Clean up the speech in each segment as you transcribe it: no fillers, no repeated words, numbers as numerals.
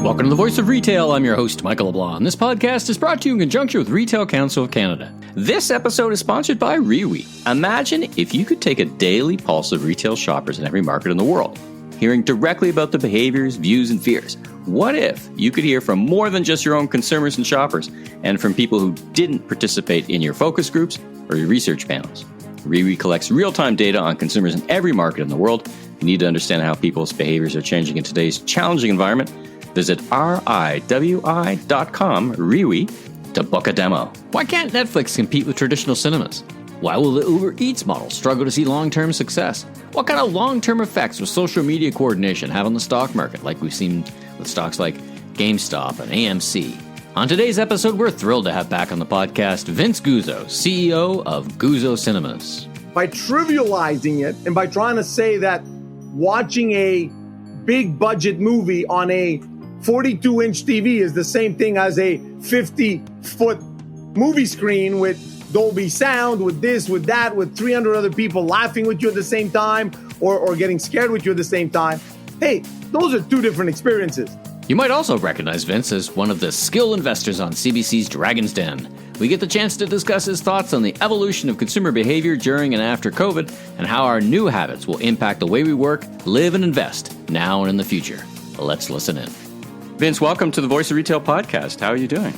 Welcome to the Voice of Retail. I'm your host, Michael LeBlanc. This podcast is brought to you in conjunction with Retail Council of Canada. This episode is sponsored by Rewe. Imagine if you could take a daily pulse of retail shoppers in every market in the world, hearing directly about the behaviors, views, and fears. What if you could hear from more than just your own consumers and shoppers, and from people who didn't participate in your focus groups or your research panels? Rewe collects real-time data on consumers in every market in the world. You need to understand how people's behaviors are changing in today's challenging environment. Visit RIWI.com, Rewe, to book a demo. Why can't Netflix compete with traditional cinemas? Why will the Uber Eats model struggle to see long-term success? What kind of long-term effects will social media coordination have on the stock market, like we've seen with stocks like GameStop and AMC? On today's episode, we're thrilled to have back on the podcast Vince Guzzo, CEO of Guzzo Cinemas. By trivializing it and by trying to say that watching a big budget movie on a 42-inch TV is the same thing as a 50-foot movie screen with Dolby sound, with this, with that, with 300 other people laughing with you at the same time or getting scared with you at the same time. Hey, those are two different experiences. You might also recognize Vince as one of the skill investors on CBC's Dragons Den. We get the chance to discuss his thoughts on the evolution of consumer behavior during and after COVID and how our new habits will impact the way we work, live, and invest now and in the future. Let's listen in. Vince, welcome to the Voice of Retail podcast. How are you doing?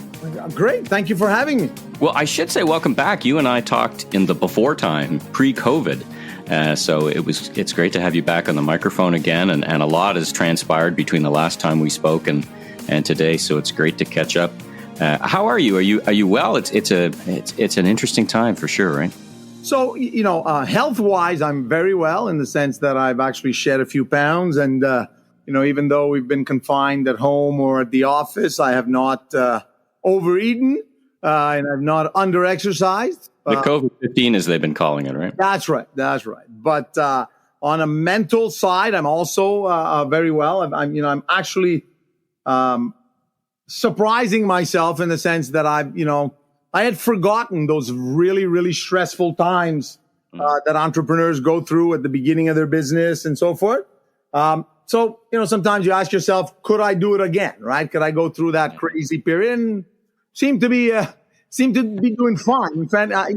Great. Thank you for having me. Well, I should say welcome back. You and I talked in the before time, pre-COVID. So it's great to have you back on the microphone again. And a lot has transpired between the last time we spoke and today. So it's great to catch up. How are you? Are you well? It's an interesting time for sure, right? So, health-wise, I'm very well in the sense that I've actually shed a few pounds. And, even though we've been confined at home or at the office, I have not overeaten and I've not under-exercised. The COVID-15, as they've been calling it, right? That's right. But on a mental side, I'm also very well. I'm actually surprising myself in the sense that I had forgotten those really, really stressful times that entrepreneurs go through at the beginning of their business and so forth. So sometimes you ask yourself, could I do it again? Right? Could I go through that crazy period? And seem to be doing fine. In fact, I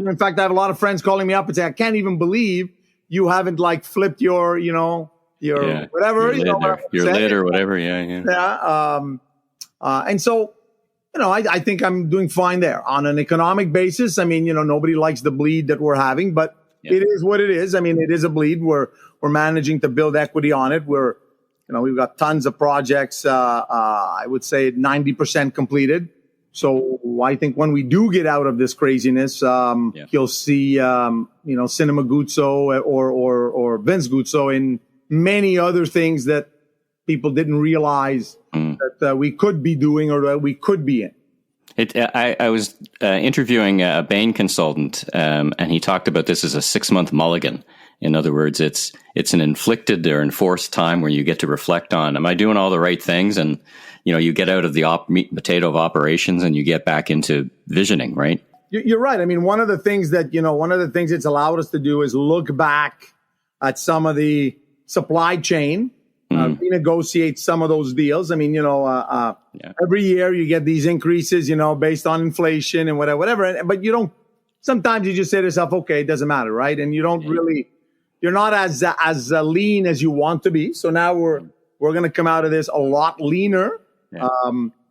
have a lot of friends calling me up and say, I can't even believe you haven't flipped your whatever, your lid or whatever. Yeah. And so, I think I'm doing fine there on an economic basis. I mean, nobody likes the bleed that we're having, but it is what it is. I mean, it is a bleed. We're managing to build equity on it. We've got tons of projects. I would say 90% completed. So I think when we do get out of this craziness, you'll see, Cinema Guzzo or Vince Guzzo in many other things that people didn't realize that we could be doing or that we could be in. I was interviewing a Bain consultant, and he talked about this as a 6-month mulligan. In other words, it's an inflicted or enforced time where you get to reflect on, am I doing all the right things? And, you get out of the meat and potato of operations and you get back into visioning, right? You're right. I mean, one of the things it's allowed us to do is look back at some of the supply chain, renegotiate some of those deals. I mean, every year you get these increases, based on inflation and whatever. But sometimes you just say to yourself, okay, it doesn't matter, right? And you don't you're not as lean as you want to be. So now we're going to come out of this a lot leaner. Yeah.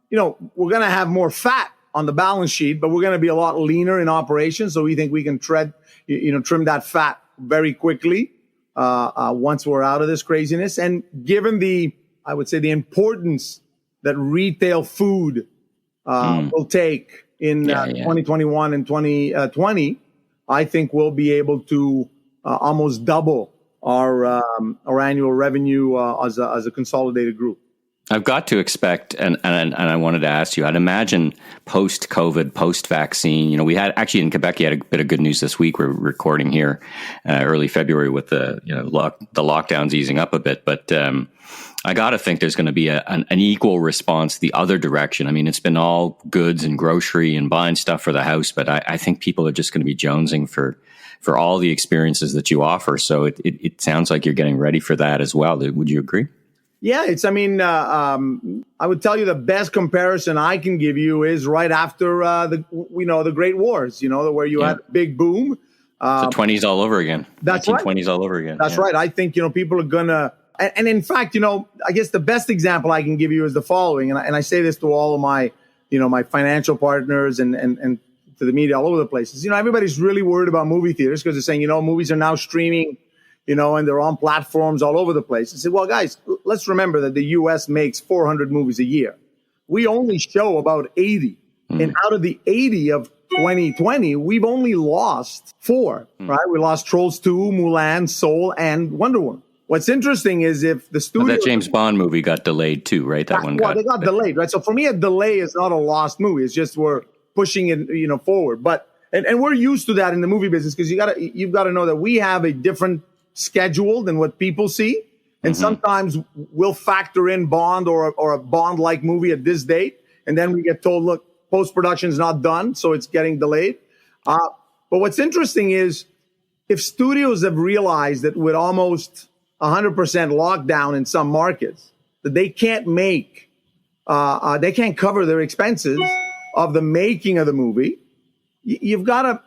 We're going to have more fat on the balance sheet, but we're going to be a lot leaner in operations. So we think we can trim that fat very quickly once we're out of this craziness. And given the importance that retail food will take in 2021 and 2020, I think we'll be able to almost double our annual revenue as a consolidated group. I've got to expect, and I wanted to ask you, I'd imagine post-COVID, post-vaccine, we had actually in Quebec, you had a bit of good news this week. We're recording here early February with the lockdowns easing up a bit, but I got to think there's going to be an equal response the other direction. I mean, it's been all goods and grocery and buying stuff for the house, but I think people are just going to be jonesing for all the experiences that you offer. So it sounds like you're getting ready for that as well. Would you agree? Yeah, I would tell you the best comparison I can give you is right after the Great Wars, where you had a big boom. The 20s all over again. That's 1920s all over again. That's right. I think, people are going to, and in fact, I guess the best example I can give you is the following. And I say this to all of my, my financial partners and to the media all over the places. Everybody's really worried about movie theaters because they're saying, movies are now streaming, and they're on platforms all over the place. I said, well, guys, let's remember that the U.S. makes 400 movies a year. We only show about 80. And out of the 80 of 2020, we've only lost 4, right? We lost Trolls 2, Mulan, Soul, and Wonder Woman. What's interesting is if the studio... that James Bond movie got delayed too, right? They got delayed, right? So for me, a delay is not a lost movie. It's just we're pushing it, forward. But and we're used to that in the movie business because you've got to know that we have a different schedule than what people see. And sometimes we'll factor in Bond or a Bond-like movie at this date. And then we get told, look, post-production is not done, so it's getting delayed. But what's interesting is if studios have realized that with almost 100% lockdown in some markets, that they can't they can't cover their expenses of the making of the movie, you've got to,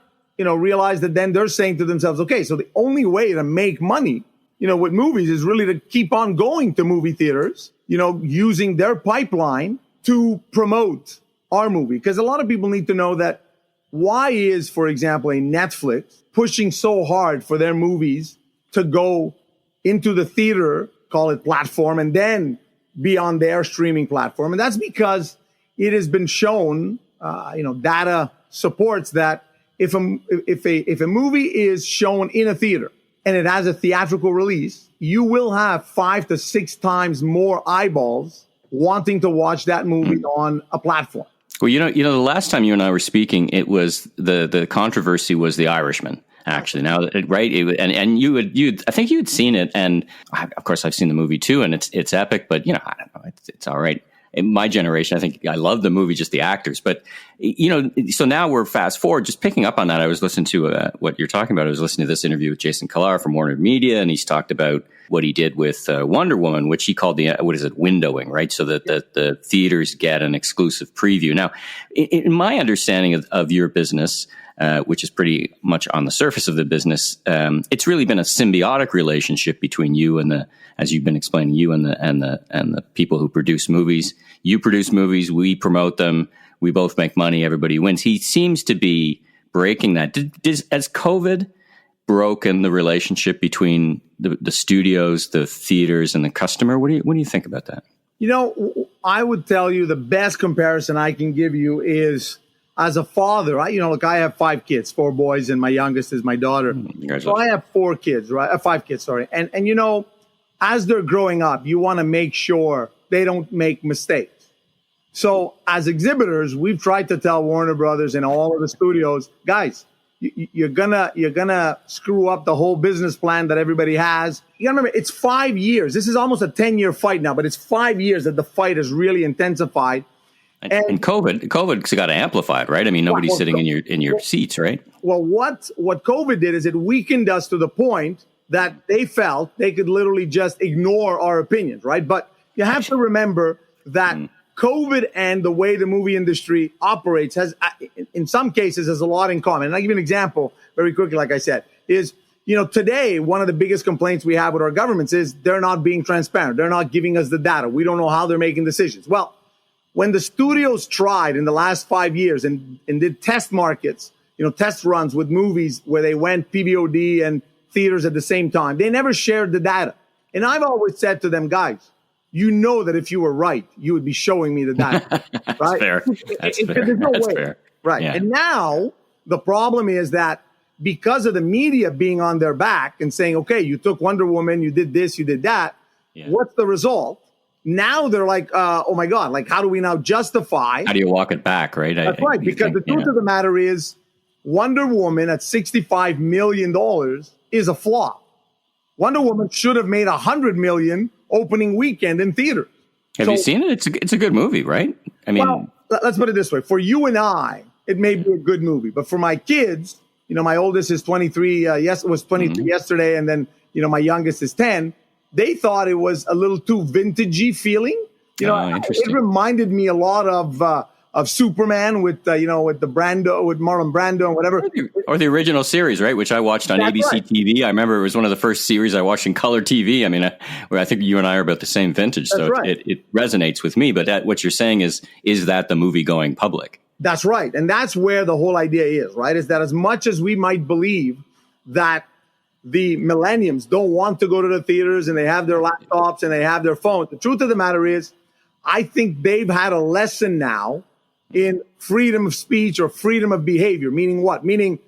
realize that then they're saying to themselves, okay, so the only way to make money, with movies is really to keep on going to movie theaters, using their pipeline to promote our movie. Because a lot of people need to know that why is, for example, a Netflix pushing so hard for their movies to go into the theater, call it platform, and then be on their streaming platform? And that's because it has been shown, data supports that if a movie is shown in a theater and it has a theatrical release, you will have 5 to 6 times more eyeballs wanting to watch that movie on a platform. Well, the last time you and I were speaking, it was the controversy was The Irishman. Actually, now, right? And you I think you had seen it, and of course I've seen the movie too, and it's epic. But I don't know, it's all right. In my generation, I think I love the movie, just the actors. But so now we're fast forward, just picking up on that. I was listening to what you're talking about. I was listening to this interview with Jason Kilar from Warner Media, and he's talked about what he did with Wonder Woman, which he called windowing, right? So that the theaters get an exclusive preview. Now, in my understanding of your business, which is pretty much on the surface of the business, it's really been a symbiotic relationship between you and as you've been explaining, you and the people who produce movies. You produce movies, we promote them, we both make money, everybody wins. He seems to be breaking that. Has COVID broken the relationship between the studios, the theaters, and the customer? What do you think about that? I would tell you the best comparison I can give you is as a father. I have 5 kids, 4 boys, and my youngest is my daughter. So I have 4 kids, right? 5 kids, sorry. And as they're growing up, you want to make sure they don't make mistakes. So as exhibitors, we've tried to tell Warner Brothers and all of the studios, guys, you're gonna screw up the whole business plan that everybody has. You gotta remember, it's 5 years. This is almost a 10-year fight now, but it's 5 years that the fight has really intensified. And COVID's got amplified, right? I mean, nobody's sitting in your seats, right? Well, what COVID did is it weakened us to the point that they felt they could literally just ignore our opinions, right? But you have to remember that COVID and the way the movie industry operates has, in some cases, has a lot in common. And I'll give you an example very quickly, like I said, is, today, one of the biggest complaints we have with our governments is they're not being transparent. They're not giving us the data. We don't know how they're making decisions. Well, when the studios tried in the last 5 years and did test markets, test runs with movies where they went PVOD and theaters at the same time, they never shared the data. And I've always said to them, guys, that if you were right, you would be showing me the data. That's right? fair. That's fair. There's no That's way. fair. Right. Yeah. And now the problem is that because of the media being on their back and saying, okay, you took Wonder Woman, you did this, you did that. Yeah. What's the result? Now they're like, oh my God, like, how do we now justify? How do you walk it back, right? That's right. Because the truth of the matter is Wonder Woman at $65 million is a flop. Wonder Woman should have made $100 million opening weekend in theaters. Have you seen it? It's a good movie, right? I mean, well, let's put it this way. For you and I, it may be a good movie, but for my kids, my oldest is 23. Was 23 yesterday, and then my youngest is 10. they thought it was a little too vintagey feeling. It reminded me a lot of Superman with with Marlon Brando and whatever, or the original series, right? Which I watched on ABC TV. I remember it was one of the first series I watched in color TV. I mean, where I think you and I are about the same vintage, so it resonates with me. But what you're saying is that the movie going public? That's right, and that's where the whole idea is, right? Is that as much as we might believe that the millennials don't want to go to the theaters and they have their laptops and they have their phones, the truth of the matter is, I think they've had a lesson now in freedom of speech or freedom of behavior. Meaning what? Meaning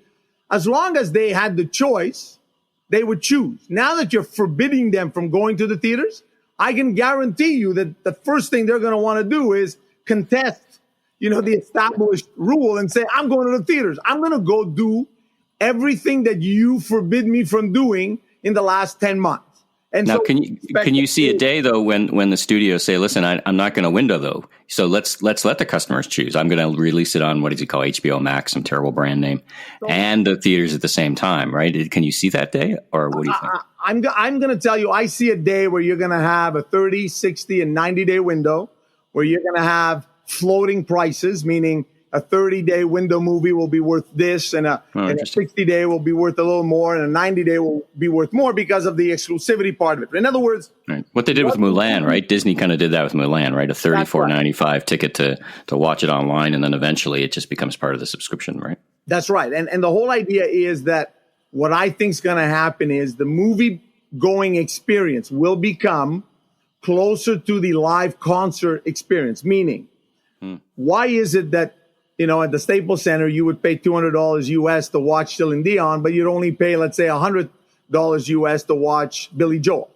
as long as they had the choice, they would choose. Now that you're forbidding them from going to the theaters, I can guarantee you that the first thing they're going to want to do is contest, the established rule and say, I'm going to the theaters. I'm going to go do everything that you forbid me from doing in the last 10 months. And now, so can you see a day though when the studios say, "Listen, I'm not going to window though, so let's let the customers choose. I'm going to release it on what does he call HBO Max, some terrible brand name, and the theaters at the same time, right?" Can you see that day, or what do you think? I'm going to tell you, I see a day where you're going to have a 30, 60, and 90-day window where you're going to have floating prices, meaning a 30-day window movie will be worth this, and a 60-day will be worth a little more, and a 90-day will be worth more because of the exclusivity part of it. In other words, what they did with Mulan, right? Disney kind of did that with Mulan, right? A $34.95 ticket to watch it online, and then eventually it just becomes part of the subscription, right? That's right. And the whole idea is that what I think is going to happen is the movie-going experience will become closer to the live concert experience, meaning why is it that at the Staples Center, you would pay $200 US to watch Celine Dion, but you'd only pay, let's say, $100 US to watch Billy Joel.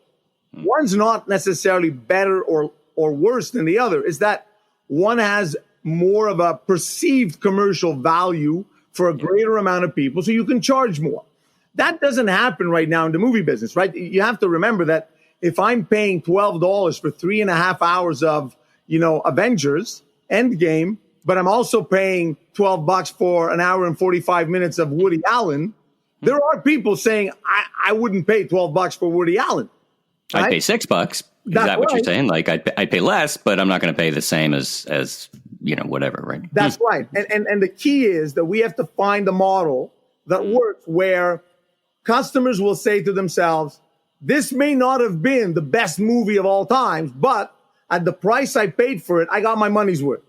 One's not necessarily better or worse than the other. It's that one has more of a perceived commercial value for a greater amount of people, so you can charge more. That doesn't happen right now in the movie business, right? You have to remember that if I'm paying $12 for 3.5 hours of, Avengers Endgame, but I'm also paying $12 for an hour and 45 minutes of Woody Allen, there are people saying, I wouldn't pay $12 for Woody Allen. Right? I'd pay $6. Is that what you're saying? Like I'd pay less, but I'm not going to pay the same as whatever, right? That's right. And the key is that we have to find a model that works where customers will say to themselves, this may not have been the best movie of all times, but at the price I paid for it, I got my money's worth.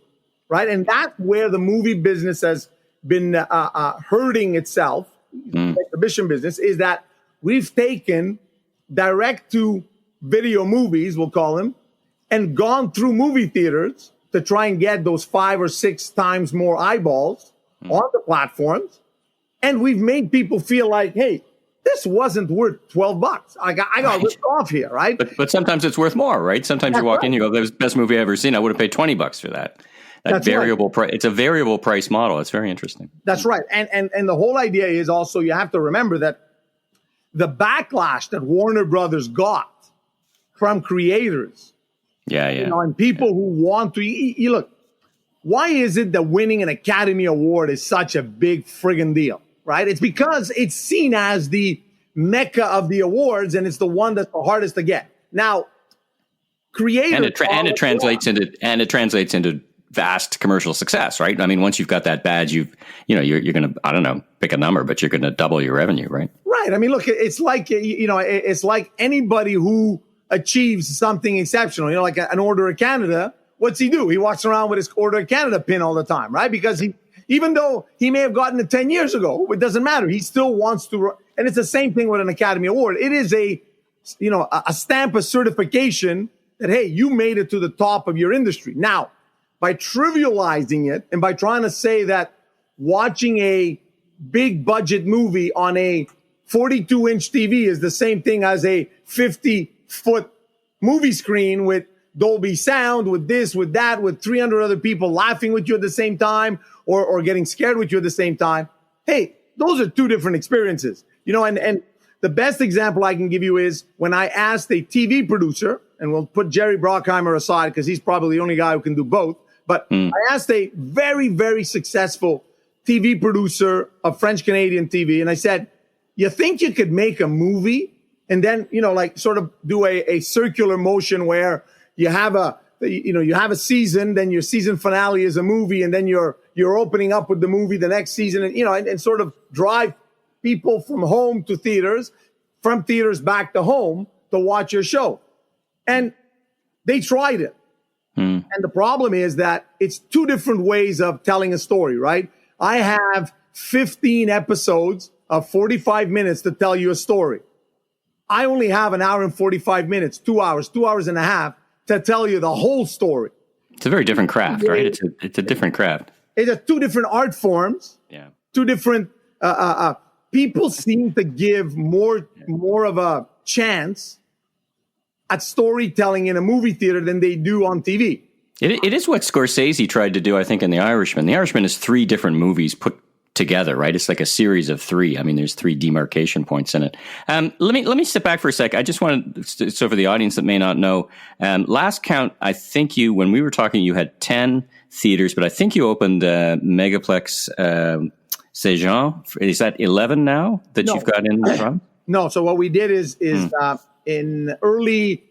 Right. And that's where the movie business has been hurting itself, the exhibition business, is that we've taken direct to video movies, we'll call them, and gone through movie theaters to try and get those 5 or 6 times more eyeballs on the platforms. And we've made people feel like, hey, this wasn't worth $12. I got ripped off here, right? But sometimes it's worth more, right? Sometimes you walk in, you go, "That was the best movie I've ever seen. I would have paid $20 for that." That's variable price. It's a variable price model. It's very interesting. That's right. And the whole idea is also you have to remember that the backlash that Warner Brothers got from creators, and people who want to look. Why is it that winning an Academy Award is such a big friggin' deal, right? It's because it's seen as the mecca of the awards, and it's the one that's the hardest to get. Now, creators and it translates into vast commercial success, right? I mean, once you've got that badge, you're going to, I don't know, pick a number, but you're going to double your revenue, right? Right. I mean, look, it's like, it's like anybody who achieves something exceptional, like an Order of Canada. What's he do? He walks around with his Order of Canada pin all the time, right? Because even though he may have gotten it 10 years ago, it doesn't matter. He still wants to, and it's the same thing with an Academy Award. It is a stamp of certification that, hey, you made it to the top of your industry. Now, by trivializing it and by trying to say that watching a big budget movie on a 42-inch TV is the same thing as a 50-foot movie screen with Dolby sound, with this, with that, with 300 other people laughing with you at the same time or getting scared with you at the same time. Hey, those are two different experiences. And the best example I can give you is when I asked a TV producer, and we'll put Jerry Bruckheimer aside because he's probably the only guy who can do both. But I asked a very, very successful TV producer of French-Canadian TV, and I said, you think you could make a movie and then, like sort of do a circular motion where you have a season, then your season finale is a movie, and then you're opening up with the movie the next season, and, and sort of drive people from home to theaters, from theaters back to home to watch your show. And they tried it. And the problem is that it's two different ways of telling a story, right? I have 15 episodes of 45 minutes to tell you a story. I only have an hour and 45 minutes, 2 hours and a half to tell you the whole story. It's a very different craft, right? It's a different craft. It's two different art forms. Yeah. Two different, people seem to give more of a chance at storytelling in a movie theater than they do on TV. It is what Scorsese tried to do, I think, in The Irishman. The Irishman is 3 different movies put together, right? It's like a series of 3. I mean, there's 3 demarcation points in it. Let me step back for a sec. I just wanted, so for the audience that may not know, last count, I think when we were talking, you had 10 theaters, but I think you opened Megaplex Saint-Jean. Is that 11 now that you've got in from? No. So what we did is in early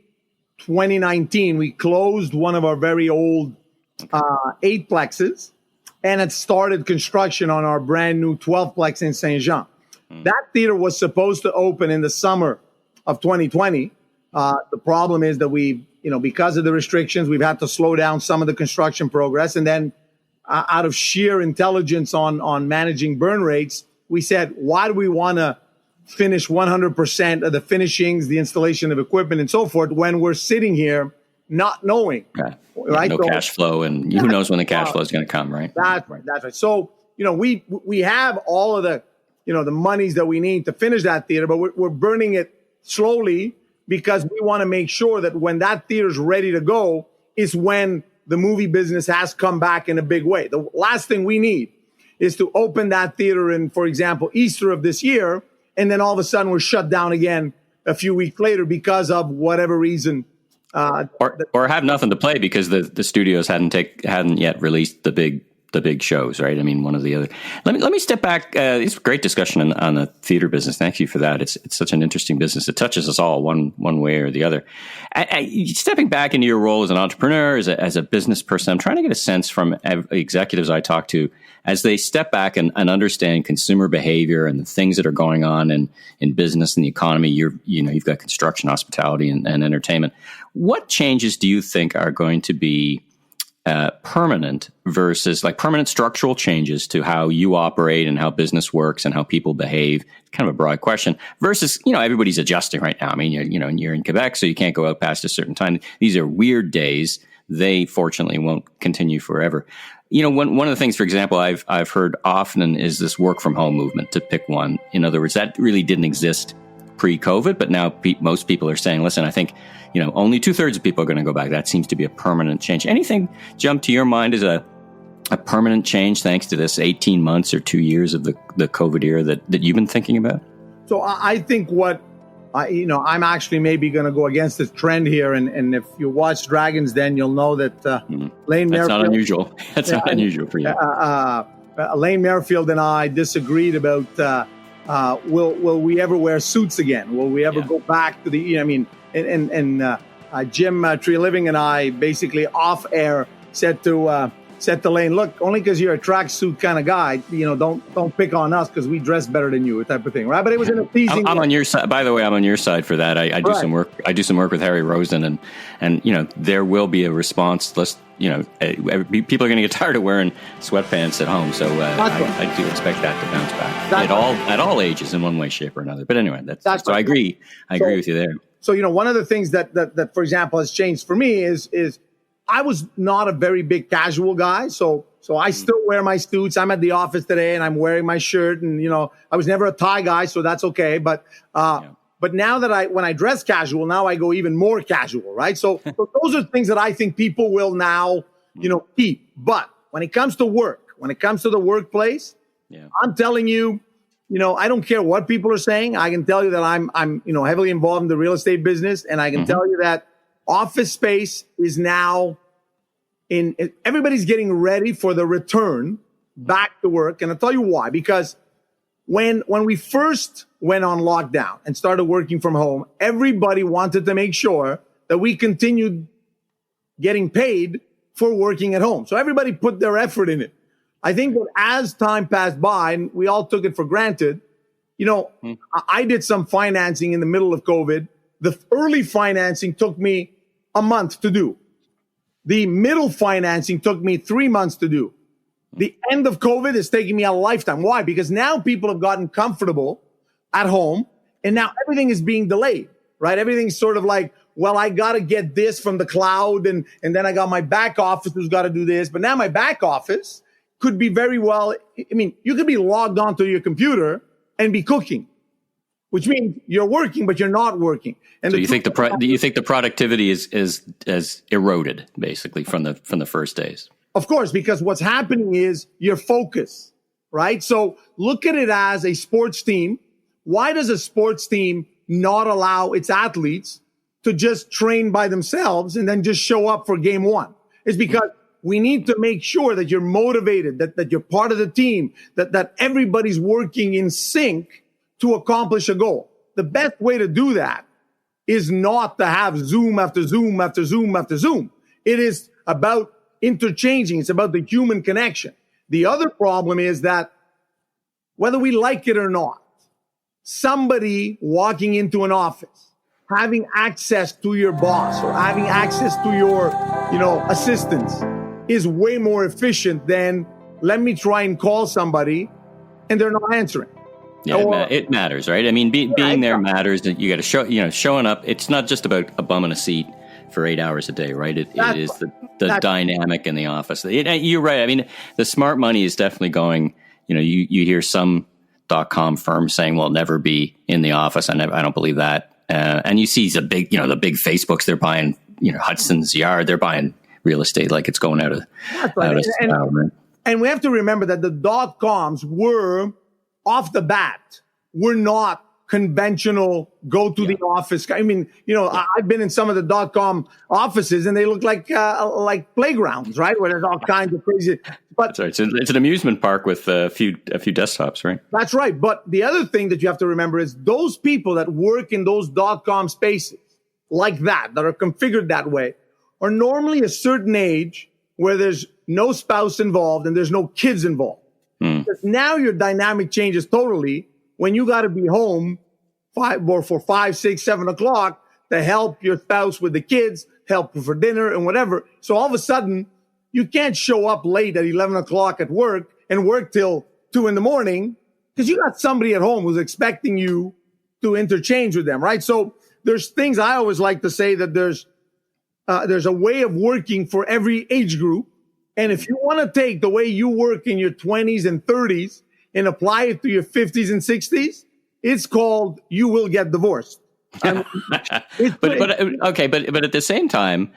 2019, we closed one of our very old 8-plexes and had started construction on our brand new 12-plex in Saint-Jean. That theater was supposed to open in the summer of 2020. The problem is that we, because of the restrictions, we've had to slow down some of the construction progress. And then out of sheer intelligence on managing burn rates, we said, why do we want to finish 100% of the finishings, the installation of equipment and so forth when we're sitting here not knowing, right? No cash flow, and who knows when the cash flow is going to come, right? That's right. So, we have all of the, the monies that we need to finish that theater, but we're burning it slowly because we want to make sure that when that theater is ready to go is when the movie business has come back in a big way. The last thing we need is to open that theater in, for example, Easter of this year, and then all of a sudden we're shut down again a few weeks later because of whatever reason. Or have nothing to play because the studios hadn't yet released the big shows, right? I mean, one of the other. Let me step back. It's a great discussion on the theater business. Thank you for that. It's such an interesting business. It touches us all one way or the other. Stepping back into your role as an entrepreneur, as a business person, I'm trying to get a sense from executives I talk to as they step back and understand consumer behavior and the things that are going on in business and the economy. You've got construction, hospitality, and entertainment. What changes do you think are going to be permanent versus like permanent structural changes to how you operate and how business works and how people behave? Kind of a broad question versus, everybody's adjusting right now. I mean, you're in Quebec, so you can't go out past a certain time. These are weird days. They fortunately won't continue forever. One of the things, for example, I've heard often is this work from home movement, to pick one. In other words, that really didn't exist pre-COVID, but now most people are saying, listen, I think, only 2/3 of people are going to go back. That seems to be a permanent change. Anything jump to your mind as a permanent change thanks to this 18 months or 2 years of the COVID era that you've been thinking about? So I think I'm actually maybe going to go against this trend here. And if you watch Dragons Den, you'll know that Lane Merrifield... That's not unusual. That's not unusual for you. Lane Merrifield and I disagreed about will we ever wear suits again? Will we ever go back to the... Jim Tree-Living and I basically off air said to Lane, look, only because you're a tracksuit kind of guy, don't pick on us because we dress better than you, type of thing, right? But it was in a teasing. I'm on your side. By the way, I'm on your side for that. I do some work. I do some work with Harry Rosen, and there will be a response. People are going to get tired of wearing sweatpants at home, so I do expect that to bounce back at all ages in one way, shape, or another. But anyway, that's so I agree. I agree with you there. So one of the things that for example has changed for me is I was not a very big casual guy, so I still wear my suits. I'm at the office today and I'm wearing my shirt, and I was never a tie guy, so that's okay. But now that when I dress casual, now I go even more casual, right? So those are things that I think people will now keep. But when it comes to work, when it comes to the workplace, I'm telling you, I don't care what people are saying. I can tell you that I'm heavily involved in the real estate business, and I can tell you that office space is now everybody's getting ready for the return back to work. And I'll tell you why, because when we first went on lockdown and started working from home, everybody wanted to make sure that we continued getting paid for working at home. So everybody put their effort in it. I think that as time passed by and we all took it for granted, I did some financing in the middle of COVID. The early financing took me a month to do. The middle financing took me 3 months to do. The end of COVID is taking me a lifetime. Why? Because now people have gotten comfortable at home and now everything is being delayed, right? Everything's sort of like, well, I got to get this from the cloud and then I got my back office who's got to do this. But now my back office could be very well, you could be logged onto your computer and be cooking, which means you're working, but you're not working. And so you think the productivity is eroded basically from the first days? Of course, because what's happening is your focus, right? So look at it as a sports team. Why does a sports team not allow its athletes to just train by themselves and then just show up for game one? It's because we need to make sure that you're motivated, that you're part of the team, that everybody's working in sync to accomplish a goal. The best way to do that is not to have Zoom after Zoom after Zoom after Zoom. It is about interchanging. It's about the human connection. The other problem is that whether we like it or not, somebody walking into an office, having access to your boss or having access to your, assistants is way more efficient than let me try and call somebody and they're not answering. Yeah, it matters, right? I mean, being there matters. That you got to showing up. It's not just about a bum in a seat for 8 hours a day, right? It is the dynamic in the office. You're right. I mean, the smart money is definitely going. You hear some .com firms saying, "Well, never be in the office." I don't believe that. And you see the big Facebooks. They're buying, Hudson's Yard. They're buying real estate like it's going out of style. And we have to remember that the .coms were off the bat, we're not conventional go to the office. I mean, I've been in some of the .com offices and they look like playgrounds, right? Where there's all kinds of crazy. But that's right. It's an amusement park with a few desktops, right? That's right. But the other thing that you have to remember is those people that work in those .com spaces like that are configured that way, are normally a certain age where there's no spouse involved and there's no kids involved. Because now your dynamic changes totally when you got to be home for 5, 6, 7 o'clock to help your spouse with the kids, help for dinner and whatever. So all of a sudden, you can't show up late at 11 o'clock at work and work till 2 in the morning because you got somebody at home who's expecting you to interchange with them, right? So there's things I always like to say that there's a way of working for every age group. And if you want to take the way you work in your 20s and 30s and apply it to your 50s and 60s, it's called you will get divorced. But at the same time,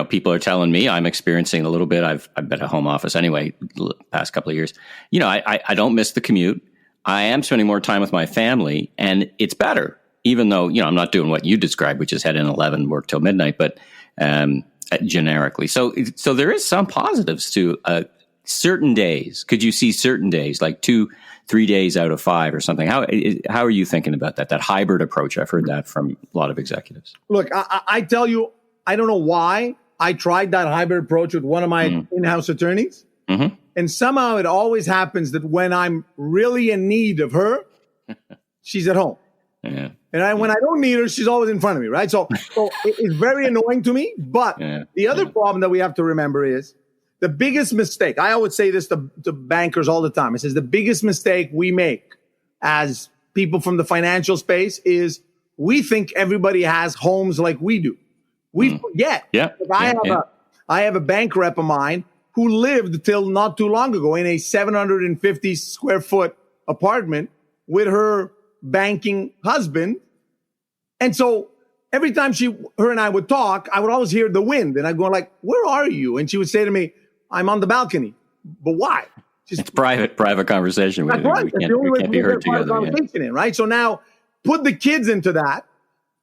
people are telling me I'm experiencing a little bit. I've been at home office anyway, the past couple of years. I don't miss the commute. I am spending more time with my family, and it's better. Even though I'm not doing what you described, which is head in 11, work till midnight, but generically. So there is some positives to certain days. Could you see certain days, like 2-3 days out of 5 or something? How are you thinking about that hybrid approach? I've heard that from a lot of executives. Look, I tell you, I don't know why I tried that hybrid approach with one of my in-house attorneys. Mm-hmm. And somehow it always happens that when I'm really in need of her, she's at home. Yeah. And when I don't need her, she's always in front of me, right? So it's very annoying to me. But the other problem that we have to remember is the biggest mistake. I always say this to bankers all the time. It says the biggest mistake we make as people from the financial space is we think everybody has homes like we do. We forget. Yeah. I have a bank rep of mine who lived till not too long ago in a 750 square foot apartment with her banking husband. And so every time her and I would talk, I would always hear the wind. And I'd go like, where are you? And she would say to me, I'm on the balcony. But why? It's private conversation. That's right. We can't be heard together. Right? So now put the kids into that.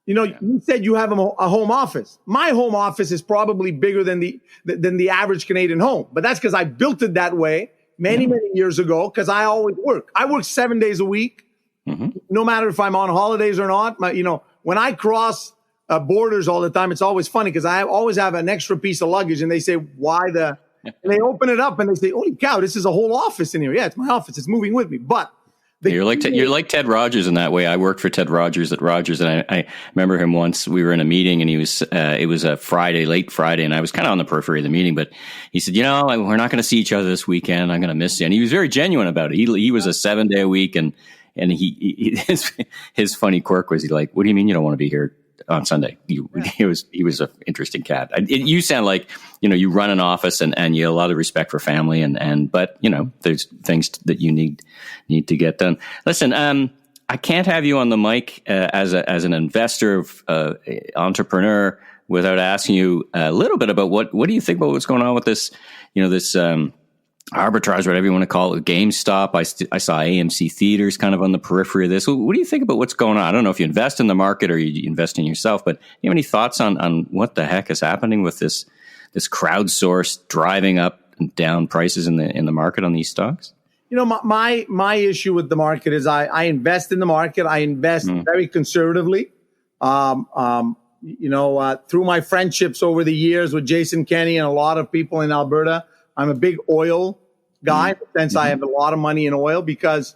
You said you have a home office. My home office is probably bigger than the average Canadian home. But that's because I built it that way many years ago, because I always work. I work 7 days a week, no matter if I'm on holidays or not. When I cross borders all the time, it's always funny because I always have an extra piece of luggage, and they say, "Why the?" And they open it up and they say, "Holy cow, this is a whole office in here." Yeah, it's my office. It's moving with me, but. You're like Ted Rogers in that way. I worked for Ted Rogers at Rogers, and I remember him once. We were in a meeting, and it was a Friday, late Friday, and I was kind of on the periphery of the meeting. But he said, we're not going to see each other this weekend. I'm going to miss you. And he was very genuine about it. He was a 7-day a week, and his funny quirk was, he's like, "What do you mean you don't want to be here on Sunday?" He was an interesting cat. You sound like, you run an office and you have a lot of respect for family but there's things that you need to get done. Listen, I can't have you on the mic as an investor, entrepreneur, without asking you a little bit about what do you think about what's going on with this, this arbitrage, whatever you want to call it, GameStop. I saw AMC theaters kind of on the periphery of this. What do you think about what's going on? I don't know if you invest in the market or you invest in yourself, but do you have any thoughts on what the heck is happening with this crowdsourced driving up and down prices in the market on these stocks? My issue with the market is I invest in the market. I invest very conservatively. Through my friendships over the years with Jason Kenney and a lot of people in Alberta, I'm a big oil guy in the sense I have a lot of money in oil, because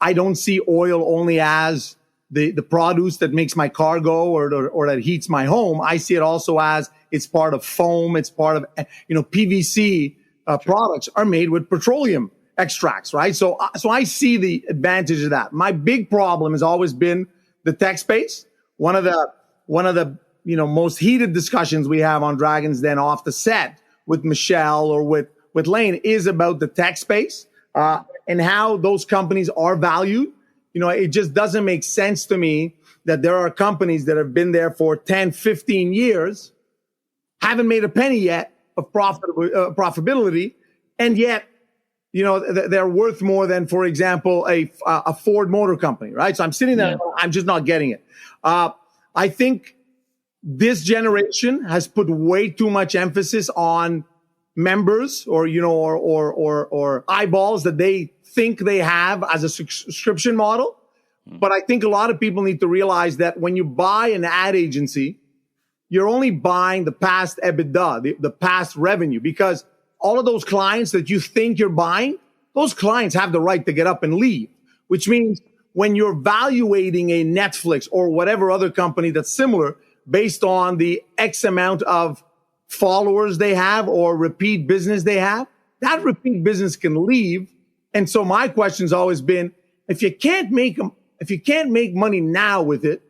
I don't see oil only as the produce that makes my car go or that heats my home. I see it also as it's part of foam. It's part of, PVC products are made with petroleum extracts, right? So I see the advantage of that. My big problem has always been the tech space. One of the most heated discussions we have on Dragons Den off the set with Michelle or with Lane is about the tech space and how those companies are valued. It just doesn't make sense to me that there are companies that have been there for 10, 15 years, haven't made a penny yet of profitability, and yet, they're worth more than, for example, a Ford Motor Company, right? So I'm sitting there, I'm just not getting it. I think this generation has put way too much emphasis on members or eyeballs that they think they have as a subscription model. But I think a lot of people need to realize that when you buy an ad agency, you're only buying the past EBITDA, the past revenue, because all of those clients that you think you're buying, those clients have the right to get up and leave, which means when you're valuating a Netflix or whatever other company that's similar based on the X amount of followers they have or repeat business they have, that repeat business can leave. And so my question's always been, if you can't make money now with it,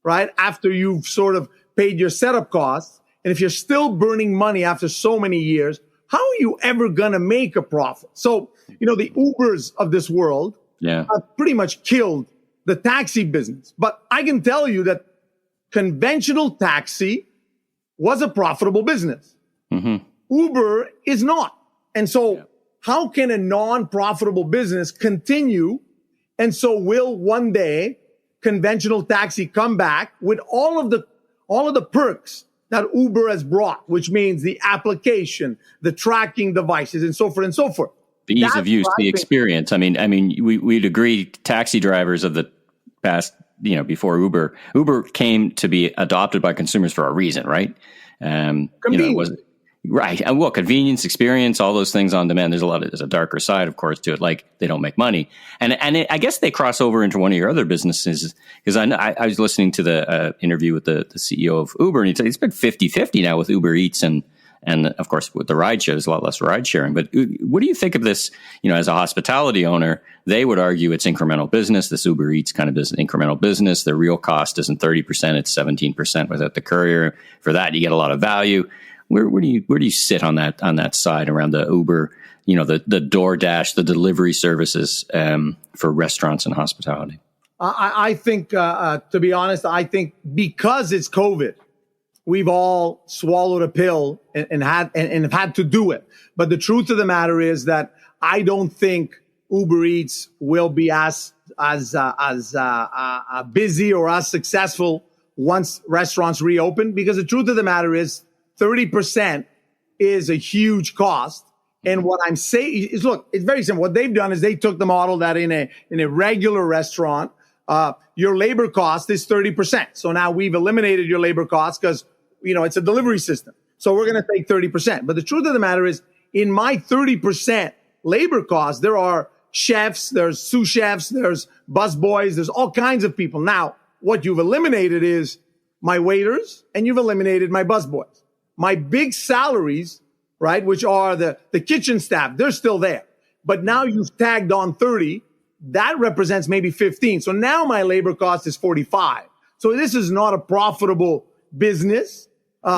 right, after you've sort of paid your setup costs, and if you're still burning money after so many years, how are you ever going to make a profit? So, the Ubers of this world have pretty much killed the taxi business. But I can tell you that conventional taxi was a profitable business. Uber is not. And so how can a non-profitable business continue? And so will one day conventional taxi come back with all of the perks that Uber has brought, which means the application, the tracking devices, and so forth and so forth. The ease of use, the experience. I mean, we'd agree taxi drivers of the past, before Uber came to be adopted by consumers for a reason, right? Right. And convenience, experience, all those things on demand. There's a darker side, of course, to it. Like they don't make money. I guess they cross over into one of your other businesses, because I was listening to the interview with the CEO of Uber, and he said it's been 50-50 now with Uber Eats and of course with the ride share, there's a lot less ride sharing. But what do you think of this? As a hospitality owner, they would argue it's incremental business. This Uber Eats kind of business, incremental business. The real cost isn't 30%; it's 17% without the courier. For that, you get a lot of value. Where do you sit on that side around the Uber, the DoorDash, the delivery services for restaurants and hospitality? I think, to be honest, I think because it's COVID, we've all swallowed a pill and have had to do it. But the truth of the matter is that I don't think Uber Eats will be as busy or as successful once restaurants reopen, because the truth of the matter is 30% is a huge cost. And what I'm saying is, look, it's very simple. What they've done is they took the model that in a regular restaurant, your labor cost is 30%. So now we've eliminated your labor cost because, it's a delivery system. So we're going to take 30%. But the truth of the matter is, in my 30% labor cost, there are chefs, there's sous chefs, there's busboys, there's all kinds of people. Now, what you've eliminated is my waiters and you've eliminated my busboys. My big salaries, right, which are the kitchen staff, they're still there. But now you've tagged on 30. That represents maybe 15. So now my labor cost is 45. So this is not a profitable business.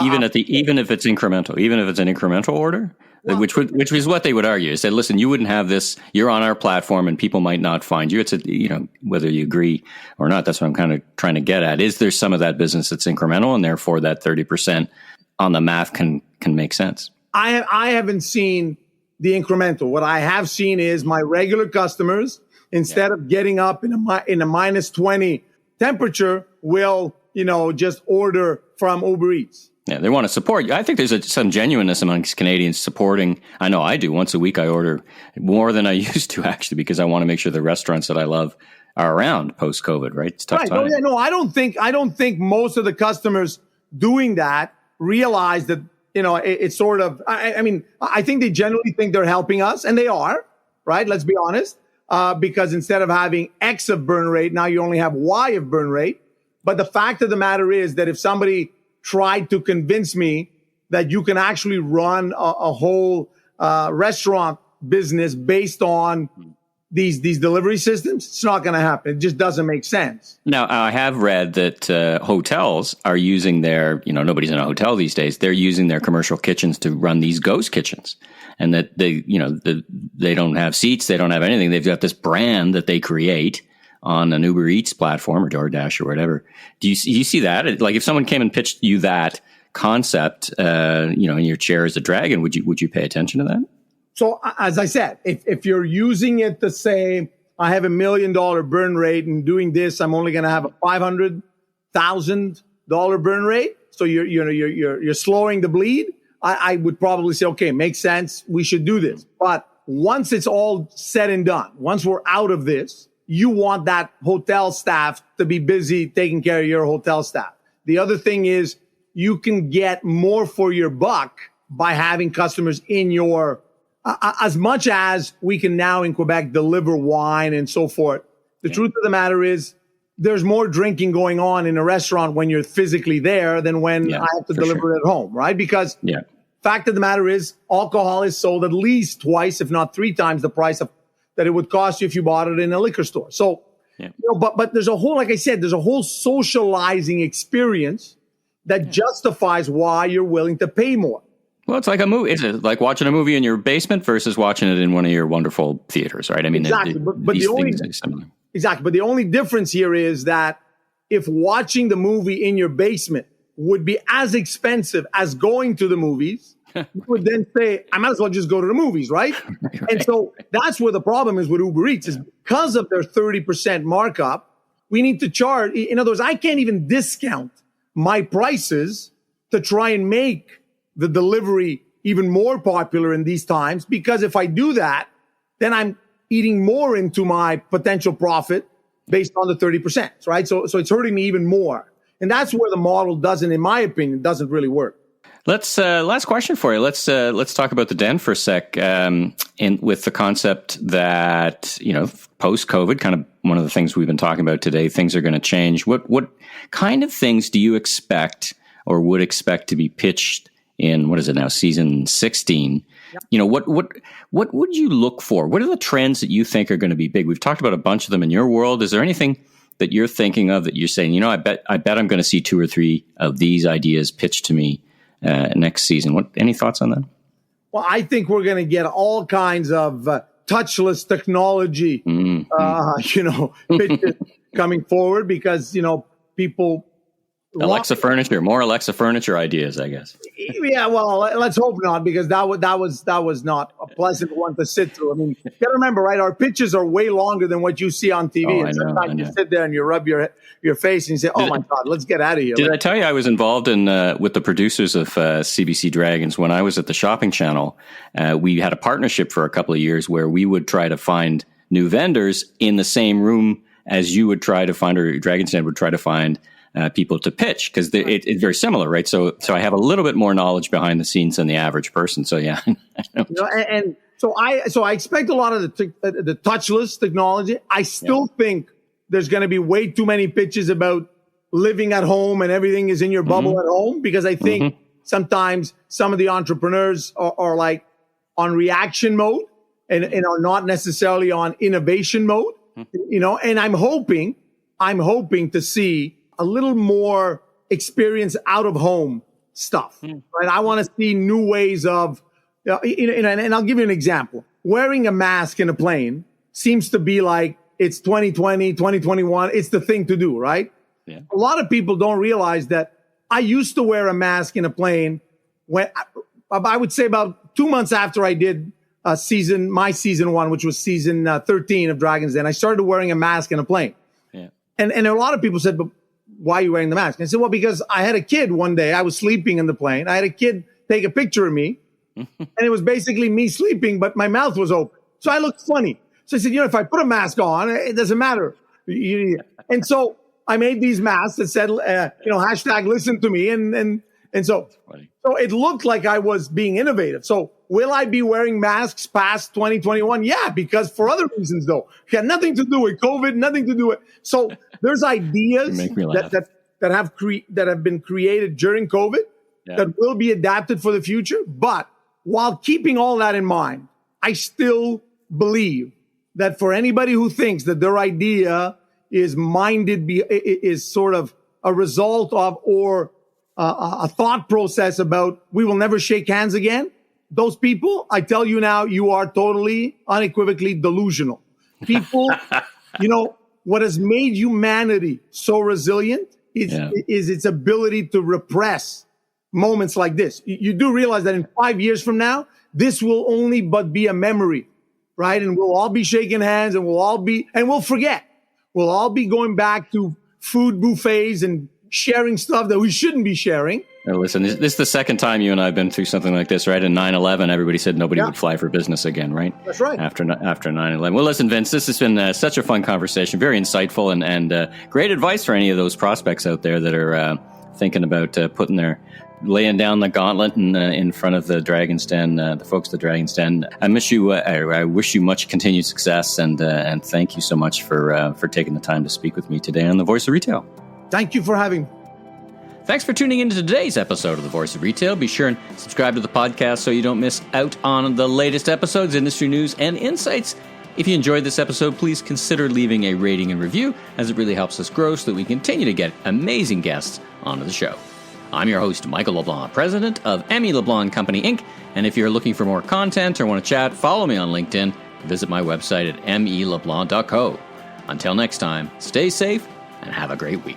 Even if it's incremental, even if it's an incremental order, well, which is what they would argue. They said, listen, you wouldn't have this. You're on our platform, and people might not find you. It's whether you agree or not. That's what I'm kind of trying to get at. Is there some of that business that's incremental, and therefore that 30% on the math can make sense? I haven't seen the incremental. What I have seen is my regular customers, instead of getting up in a minus 20 temperature, will just order from Uber Eats. Yeah, they want to support you. I think there's some genuineness amongst Canadians supporting. I know I do. Once a week, I order more than I used to, actually, because I want to make sure the restaurants that I love are around post-COVID, right? It's tough right. time. No, I don't think most of the customers doing that realize that, it's sort of, I think they generally think they're helping us, and they are, right? Let's be honest. Because instead of having X of burn rate, now you only have Y of burn rate. But the fact of the matter is that if somebody tried to convince me that you can actually run a whole restaurant business based on these delivery systems, it's not going to happen. It just doesn't make sense. Now, I have read that hotels are using their, nobody's in a hotel these days. They're using their commercial kitchens to run these ghost kitchens, and that they don't have seats, they don't have anything. They've got this brand that they create on an Uber Eats platform or DoorDash or whatever. Do you see that? Like if someone came and pitched you that concept, in your chair as a dragon, would you pay attention to that? So as I said, if you're using it to say, I have $1 million burn rate and doing this, I'm only going to have a $500,000 burn rate. So you're slowing the bleed. I would probably say, okay, makes sense. We should do this. But once it's all said and done, once we're out of this, you want that hotel staff to be busy taking care of your hotel staff. The other thing is you can get more for your buck by having customers in your, as much as we can now in Quebec deliver wine and so forth. The truth of the matter is there's more drinking going on in a restaurant when you're physically there than when I have to deliver it at home, right? Because fact of the matter is alcohol is sold at least twice, if not 3 times the price that it would cost you if you bought it in a liquor store. So, but there's a whole, like I said, there's a whole socializing experience that justifies why you're willing to pay more. Well, it's like a movie. It's like watching a movie in your basement versus watching it in one of your wonderful theaters, right? I mean, exactly. But the only difference here is that if watching the movie in your basement would be as expensive as going to the movies, you would then say, I might as well just go to the movies, right? And so that's where the problem is with Uber Eats, is because of their 30% markup, we need to charge. In other words, I can't even discount my prices to try and make the delivery even more popular in these times, because if I do that, then I'm eating more into my potential profit based on the 30%, right? So it's hurting me even more. And that's where the model in my opinion, doesn't really work. Let's last question for you. Let's talk about the Den for a sec. With the concept that post COVID, kind of one of the things we've been talking about today, things are going to change. What kind of things do you expect or would expect to be pitched in, what is it now, season 16? Yep. What would you look for? What are the trends that you think are going to be big? We've talked about a bunch of them in your world. Is there anything that you're thinking of that you're saying, I bet I'm going to see 2 or 3 of these ideas pitched to me next season? Any thoughts on that? Well, I think we're going to get all kinds of touchless technology, pitches coming forward because, people. Alexa furniture, more Alexa furniture ideas, I guess. Yeah, well, let's hope not, because that was not pleasant one to sit through. I mean, you got to remember, right? Our pitches are way longer than what you see on TV. And sometimes you sit there and you rub your face and you say, "Oh my God, let's get out of here." Did I tell you I was involved in with the producers of CBC Dragons when I was at the Shopping Channel? We had a partnership for a couple of years where we would try to find new vendors in the same room as you would try to find, or Dragons Den would try to find people to pitch, because it's very similar, right? So I have a little bit more knowledge behind the scenes than the average person. So yeah, and so I expect a lot of the touchless technology. I still think there's going to be way too many pitches about living at home and everything is in your bubble at home, because I think sometimes some of the entrepreneurs are like on reaction mode and are not necessarily on innovation mode, and I'm hoping to see a little more experience out of home stuff, right? I want to see new ways of, and I'll give you an example. Wearing a mask in a plane seems to be like, it's 2020, 2021. It's the thing to do, right? Yeah. A lot of people don't realize that I used to wear a mask in a plane when I would say about 2 months after I did my season 1, which was season 13 of Dragons Den. I started wearing a mask in a plane. Yeah. And a lot of people said, "But why are you wearing the mask?" And I said, "Well, because I had a kid one day. I was sleeping in the plane. I had a kid take a picture of me, and it was basically me sleeping, but my mouth was open. So I looked funny. So I said, if I put a mask on, it doesn't matter." And so I made these masks that said, hashtag listen to me. And so it looked like I was being innovative. So will I be wearing masks past 2021? Yeah, because for other reasons, though. It had nothing to do with COVID, nothing to do with. So there's ideas that have been created during COVID that will be adapted for the future. But while keeping all that in mind, I still believe that for anybody who thinks that their idea is sort of a result of or a thought process about we will never shake hands again, those people, I tell you now, you are totally unequivocally delusional. People, what has made humanity so resilient is its ability to repress moments like this. You do realize that in 5 years from now, this will only but be a memory, right? And we'll all be shaking hands and we'll forget. We'll all be going back to food buffets and sharing stuff that we shouldn't be sharing. Now listen, this is the second time you and I have been through something like this, right? In 9/11, everybody said nobody would fly for business again, right? That's right. After 9/11. Well, listen, Vince, this has been such a fun conversation, very insightful, and great advice for any of those prospects out there that are thinking about laying down the gauntlet in front of the Dragons Den, the folks at the Dragons Den. I wish you much continued success, and thank you so much for taking the time to speak with me today on The Voice of Retail. Thank you for having me. Thanks for tuning into today's episode of The Voice of Retail. Be sure and subscribe to the podcast so you don't miss out on the latest episodes, industry news, and insights. If you enjoyed this episode, please consider leaving a rating and review, as it really helps us grow so that we continue to get amazing guests onto the show. I'm your host, Michael LeBlanc, president of LeBlanc Company Inc. And if you're looking for more content or want to chat, follow me on LinkedIn. Visit my website at meleblanc.co. Until next time, stay safe and have a great week.